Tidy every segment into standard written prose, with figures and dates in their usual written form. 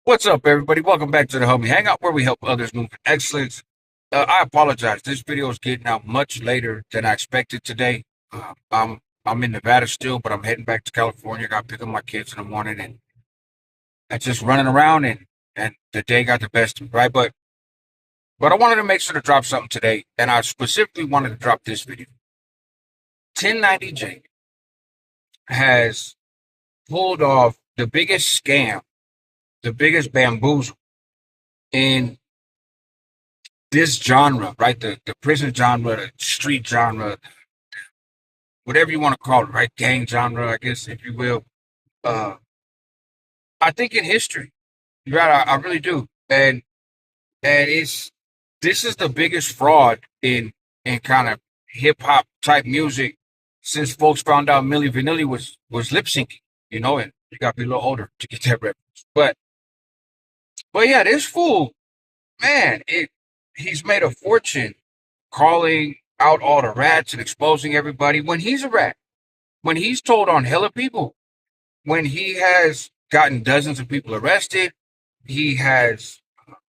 What's up, everybody? Welcome back to the Help Me Hangout, where we help others move in excellence. I apologize. This video is getting out much later than I expected today. I'm in Nevada still, but I'm heading back to California. Got to pick up my kids in the morning, and I'm just running around, and the day got the best of me, right? But I wanted to make sure to drop something today, and I specifically wanted to drop this video. 1090J has pulled off the biggest scam, the biggest bamboozle in this genre, right? The prison genre, the street genre, whatever you want to call it, right? Gang genre, I guess, if you will. Uh, I think in history, right? I really do. And this is the biggest fraud in kind of hip hop type music since folks found out Milli Vanilli was lip syncing, and you got to be a little older to get that reference. But yeah, this fool, man, he's made a fortune calling out all the rats and exposing everybody when he's a rat, when he's told on hella people, when he has gotten dozens of people arrested, he has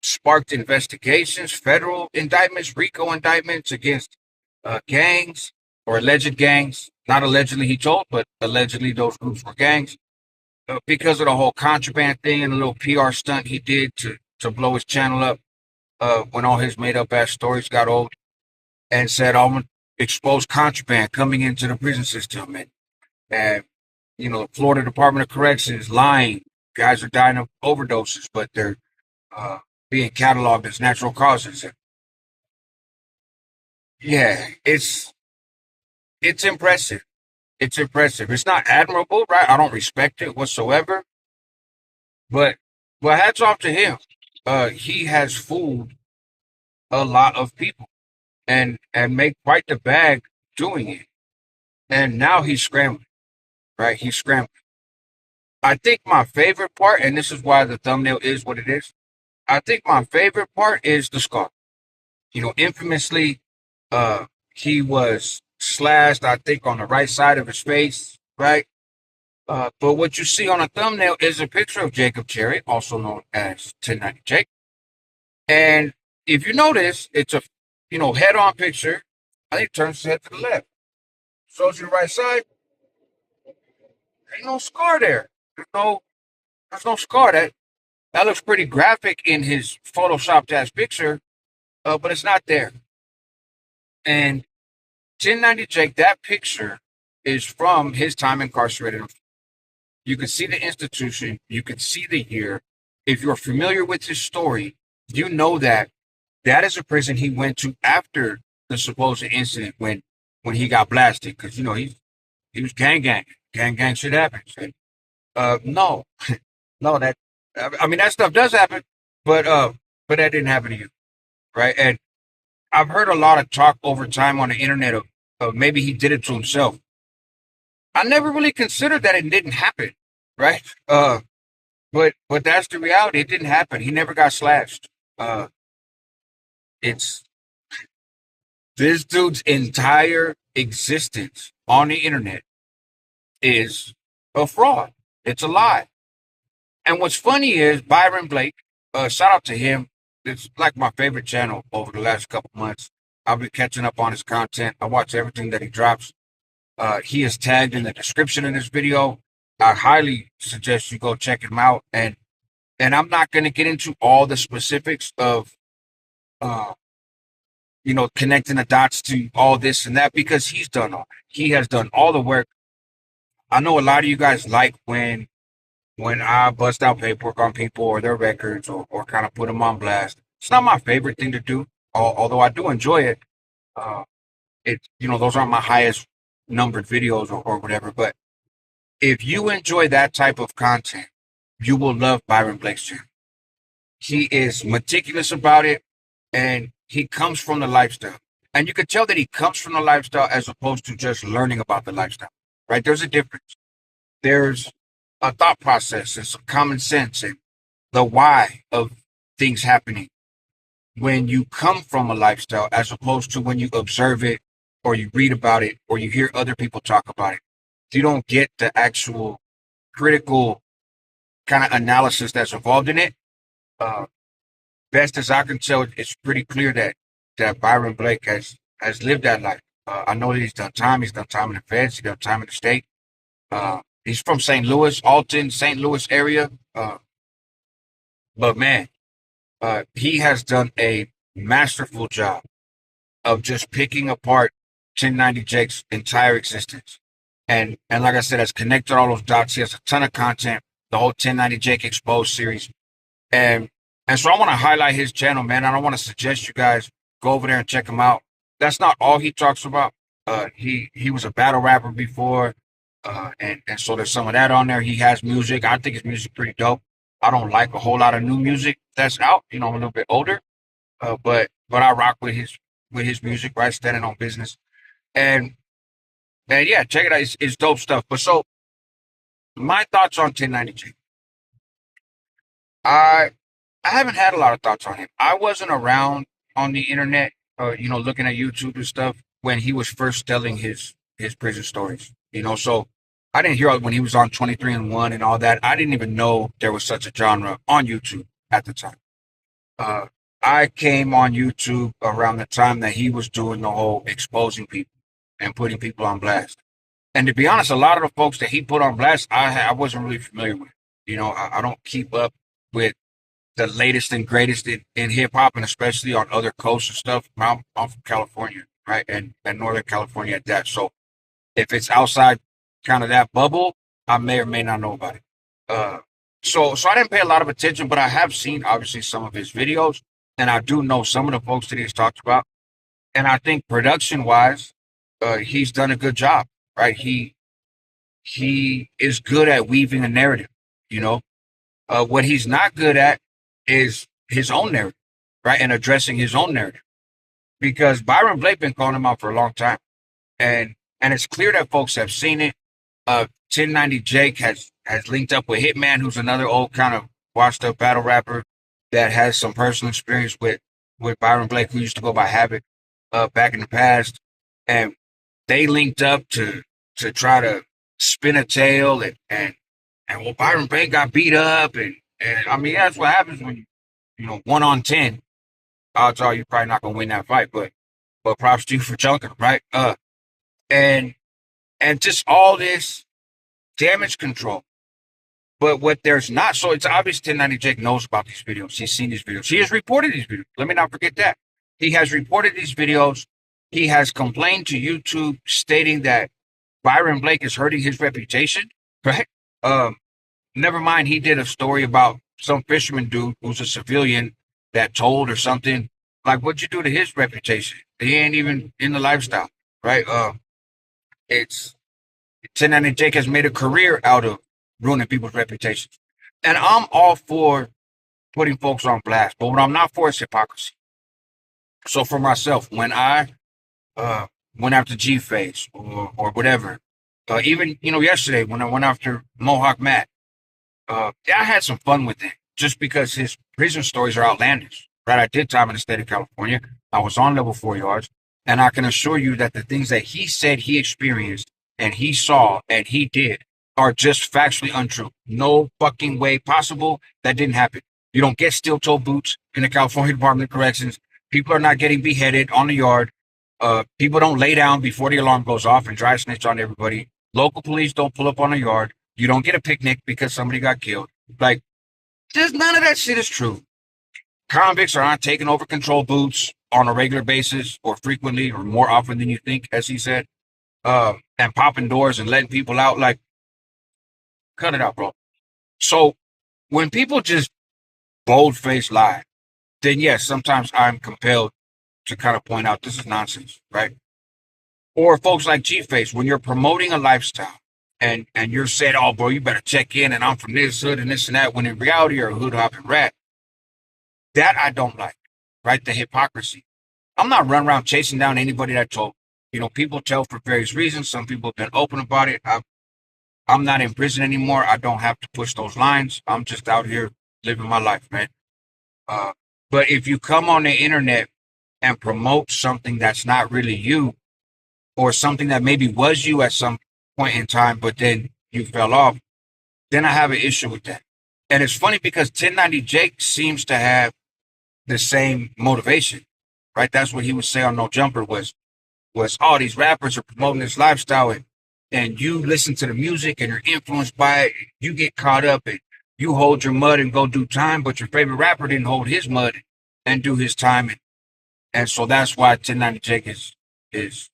sparked investigations, federal indictments, RICO indictments against gangs or alleged gangs. Not allegedly, he told, but allegedly those groups were gangs because of the whole contraband thing and the little PR stunt he did to blow his channel up when all his made up ass stories got old, and said, I'm going to expose contraband coming into the prison system. And the Florida Department of Corrections lying. Guys are dying of overdoses, but they're being cataloged as natural causes. And yeah, it's impressive. It's impressive. It's not admirable, right? I don't respect it whatsoever. But hats off to him. He has fooled a lot of people and make quite the bag doing it. And now he's scrambling, right? He's scrambling. I think my favorite part, and this is why the thumbnail is what it is. I think my favorite part is the scar. Infamously, he was slashed, I think, on the right side of his face, right? But what you see on the thumbnail is a picture of Jacob Cherry, also known as 1090 Jake. And if you notice, it's a head-on picture. I think it turns his head to the left. Shows you the right side. Ain't no scar there. There's no scar. That looks pretty graphic in his photoshopped ass picture, but it's not there. And 1090 Jake, that picture is from his time incarcerated. You can see the institution. You can see the year. If you're familiar with his story, you know that is a prison he went to after the supposed incident when he got blasted. Because, he was gang shit happens. And, no, no, that stuff does happen, but that didn't happen to you, right? And I've heard a lot of talk over time on the internet of maybe he did it to himself. I never really considered that it didn't happen, right? But that's the reality. It didn't happen. He never got slashed. It's this dude's entire existence on the internet is a fraud. It's a lie. And what's funny is Byron Blake, shout out to him. It's like my favorite channel over the last couple months. I've been catching up on his content. I watch everything that he drops. He is tagged in the description of this video. I highly suggest you go check him out. And I'm not going to get into all the specifics of, connecting the dots to all this and that, because he's done all that. He has done all the work. I know a lot of you guys like when I bust out paperwork on people or their records or kind of put them on blast. It's not my favorite thing to do, although I do enjoy it. Those aren't my highest numbered videos or whatever. But if you enjoy that type of content, you will love Byron Blake's channel. He is meticulous about it, and he comes from the lifestyle. And you can tell that he comes from the lifestyle as opposed to just learning about the lifestyle, right? There's a difference. There's a thought process and some common sense and the why of things happening when you come from a lifestyle as opposed to when you observe it or you read about it or you hear other people talk about it. You don't get the actual critical kind of analysis that's involved in it. Uh, Best as I can tell, it's pretty clear that Byron Blake has lived that life. I know that he's done time. He's done time in the feds. He's done time in the state. He's from St. Louis, Alton, St. Louis area. But man, he has done a masterful job of just picking apart 1090 Jake's entire existence. And like I said, has connected all those dots. He has a ton of content, the whole 1090 Jake Exposed series. And and so I want to highlight his channel, man. I don't want to suggest you guys go over there and check him out. That's not all he talks about. He was a battle rapper before, and so there's some of that on there. He has music. I think his music pretty dope. I don't like a whole lot of new music that's out. You know, I'm a little bit older, but I rock with his music, right? Standing on business, and and yeah, check it out. It's dope stuff. But so my thoughts on 1090J. I I haven't had a lot of thoughts on him. I wasn't around on the internet, looking at YouTube and stuff when he was first telling his prison stories. So I didn't hear when he was on 23 and 1 and all that. I didn't even know there was such a genre on YouTube at the time. Uh, I came on YouTube around the time that he was doing the whole exposing people and putting people on blast. And to be honest, a lot of the folks that he put on blast, I wasn't really familiar with. I don't keep up with the latest and greatest in hip hop, and especially on other coasts and stuff. I'm from California, right, and Northern California at that. So if it's outside kind of that bubble, I may or may not know about it. Uh, so I didn't pay a lot of attention, but I have seen obviously some of his videos, and I do know some of the folks that he's talked about. And I think production wise, he's done a good job, right? He is good at weaving a narrative. You know, what he's not good at is his own narrative, right, and addressing his own narrative. Because Byron Blake been calling him out for a long time, and it's clear that folks have seen it. 1090 Jake has linked up with Hitman, who's another old kind of washed up battle rapper that has some personal experience with Byron Blake, who used to go by Havoc back in the past, and they linked up to try to spin a tale, and well, Byron Blake got beat up, and I mean that's what happens when you 1 on 10. Odds are you're probably not gonna win that fight, but props to you for chunking, right? And and just all this damage control. But what there's not, so it's obvious 1090 Jake knows about these videos. He's seen these videos. He has reported these videos. Let me not forget that. He has reported these videos. He has complained to YouTube stating that Byron Blake is hurting his reputation, right? Um, Never mind, he did a story about some fisherman dude who's a civilian that told or something. Like, what'd you do to his reputation? He ain't even in the lifestyle, right? It's 1090 Jake has made a career out of ruining people's reputations. And I'm all for putting folks on blast, but what I'm not for is hypocrisy. So for myself, when I uh, went after G Face or whatever, even yesterday when I went after Mohawk Matt, I had some fun with it just because his prison stories are outlandish. Right, I did time in the state of California. I was on level 4 yards, and I can assure you that the things that he said he experienced and he saw and he did are just factually untrue. No fucking way possible that didn't happen. You don't get steel toe boots in the California Department of Corrections. People are not getting beheaded on the yard. People don't lay down before the alarm goes off and dry snitch on everybody. Local police don't pull up on the yard. You don't get a picnic because somebody got killed. Like, just none of that shit is true. Convicts are not taking over control booths on a regular basis or frequently or more often than you think, as he said, and popping doors and letting people out. Like, cut it out, bro. So when people just bold-faced lie, then yes, sometimes I'm compelled to kind of point out this is nonsense, right? Or folks like G-Face, when you're promoting a lifestyle and you're saying, oh, bro, you better check in and I'm from this hood and this and that, when in reality you're a hood hopping rat. That I don't like, right? The hypocrisy. I'm not running around chasing down anybody that told. People tell for various reasons. Some people have been open about it. I'm not in prison anymore. I don't have to push those lines. I'm just out here living my life, man. Uh, but if you come on the internet and promote something that's not really you, or something that maybe was you at some point in time, but then you fell off, then I have an issue with that. And it's funny because 1090 Jake seems to have the same motivation, right? That's what he would say on No Jumper was all these rappers are promoting this lifestyle, and you listen to the music and you're influenced by it. You get caught up and you hold your mud and go do time, but your favorite rapper didn't hold his mud and do his time. And so that's why 1090 Jake is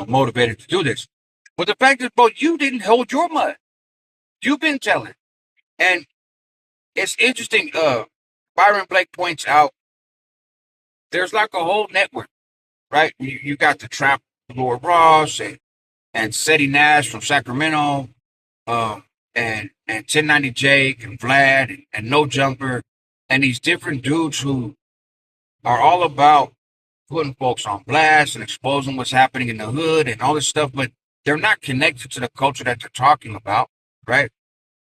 motivated to do this. But the fact is, bro, you didn't hold your mud. You've been telling. And it's interesting, Byron Blake points out there's like a whole network, right? You got the Trap Lord Ross and Seti Nash from Sacramento, and 1090 Jake and Vlad and No Jumper, and these different dudes who are all about putting folks on blast and exposing what's happening in the hood and all this stuff, but they're not connected to the culture that they're talking about, right?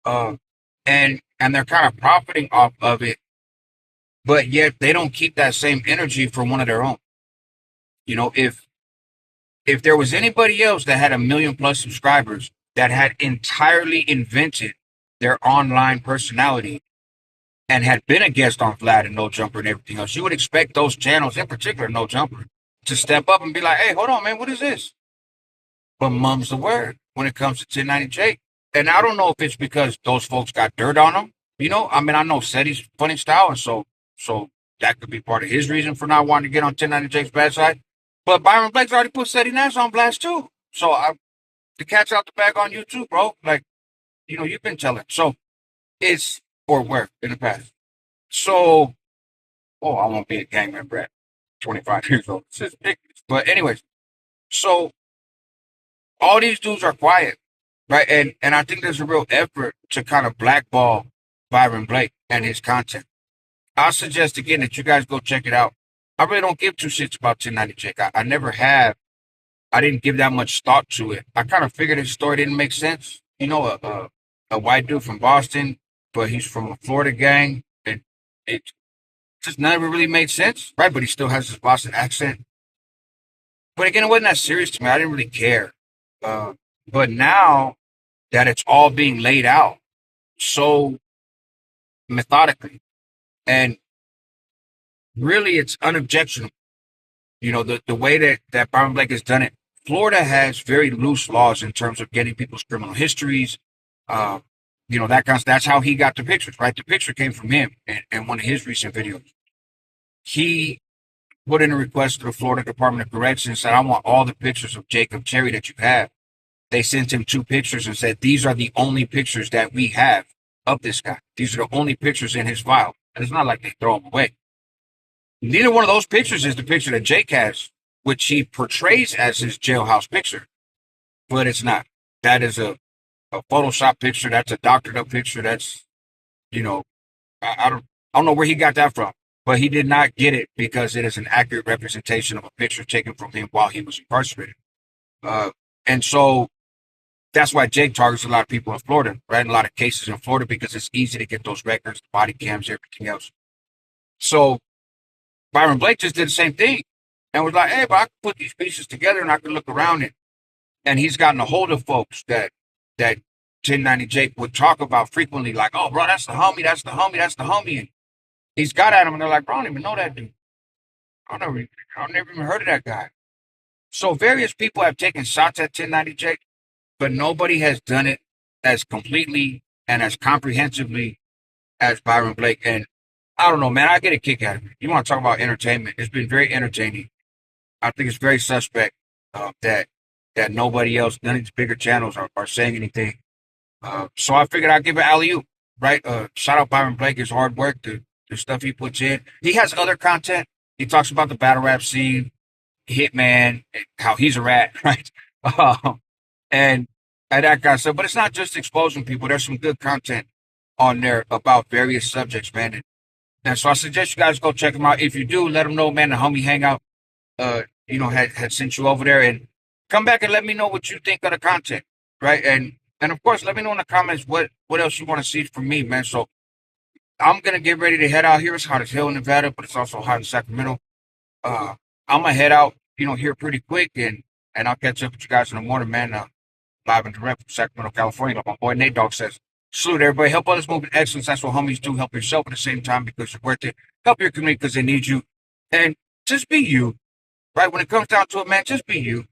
Um, and they're kind of profiting off of it, but yet they don't keep that same energy for one of their own. You know, if there was anybody else that had 1 million+ subscribers that had entirely invented their online personality and had been a guest on Vlad and No Jumper and everything else, you would expect those channels, in particular No Jumper, to step up and be like, hey, hold on, man, what is this? But mum's the word when it comes to 1090 Jake. And I don't know if it's because those folks got dirt on them. You know, I mean, I know Seti's funny style, and so that could be part of his reason for not wanting to get on 1090 Jake's bad side. But Byron Blake's already put Seti Nash on blast too. So the cat's out the bag on you too, bro. Like, you've been telling. So it's or were in the past. So, I won't be a gang member at 25 years old. It's just ridiculous. But anyways, so all these dudes are quiet, right? And I think there's a real effort to kind of blackball Byron Blake and his content. I suggest again that you guys go check it out. I really don't give two shits about 1090 Jake. I never have. I didn't give that much thought to it. I kind of figured his story didn't make sense. A white dude from Boston, but he's from a Florida gang. It just never really made sense, right? But he still has his Boston accent. But again, it wasn't that serious to me. I didn't really care. But now that it's all being laid out so methodically, and really it's unobjectionable. The way that Byron Blake has done it, Florida has very loose laws in terms of getting people's criminal histories. That kind of, that's how he got the pictures, right? The picture came from him and one of his recent videos. He put in a request to the Florida Department of Corrections and said, I want all the pictures of Jacob Cherry that you have. They sent him 2 pictures and said, these are the only pictures that we have of this guy. These are the only pictures in his file. And it's not like they throw them away. Neither one of those pictures is the picture that Jake has, which he portrays as his jailhouse picture, but it's not. That is a Photoshop picture. That's a doctored up picture. That's, I don't know where he got that from, but he did not get it because it is an accurate representation of a picture taken from him while he was incarcerated. And so that's why Jake targets a lot of people in Florida, right? In a lot of cases in Florida because it's easy to get those records, body cams, everything else. So Byron Blake just did the same thing and was like, hey, but I can put these pieces together and I can look around it. And he's gotten a hold of folks that 1090 Jake would talk about frequently, like, oh, bro, that's the homie, that's the homie, that's the homie. And he's got at him and they're like, bro, I don't even know that dude. I've never even heard of that guy. So various people have taken shots at 1090 Jake, but nobody has done it as completely and as comprehensively as Byron Blake. And I don't know, man, I get a kick out of it. You want to talk about entertainment? It's been very entertaining. I think it's very suspect that nobody else, none of these bigger channels are saying anything. So I figured I'd give it alley-oop, right? Shout out Byron Blake, his hard work, the stuff he puts in. He has other content. He talks about the battle rap scene, Hitman, how he's a rat, right? And that kind of stuff. But it's not just exposing people. There's some good content on there about various subjects, man. And so I suggest you guys go check him out. If you do, let him know, man, the homie hangout, had sent you over there, and come back and let me know what you think of the content, right? And of course, let me know in the comments what else you want to see from me, man. So I'm gonna get ready to head out here. It's hot as hell in Nevada, but it's also hot in Sacramento. I'm gonna head out, here pretty quick, and I'll catch up with you guys in the morning, man. Live and direct from Sacramento, California, like my boy Nate Dogg says. Salute everybody. Help others move in excellence. That's what homies do. Help yourself at the same time because you're worth it. Help your community because they need you. And just be you, right? When it comes down to it, man, just be you.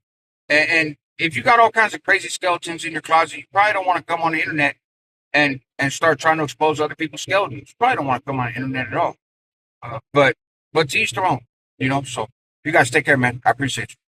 And if you got all kinds of crazy skeletons in your closet, you probably don't want to come on the internet and start trying to expose other people's skeletons. You probably don't want to come on the internet at all. But to each their own, you know. So you guys take care, man. I appreciate you.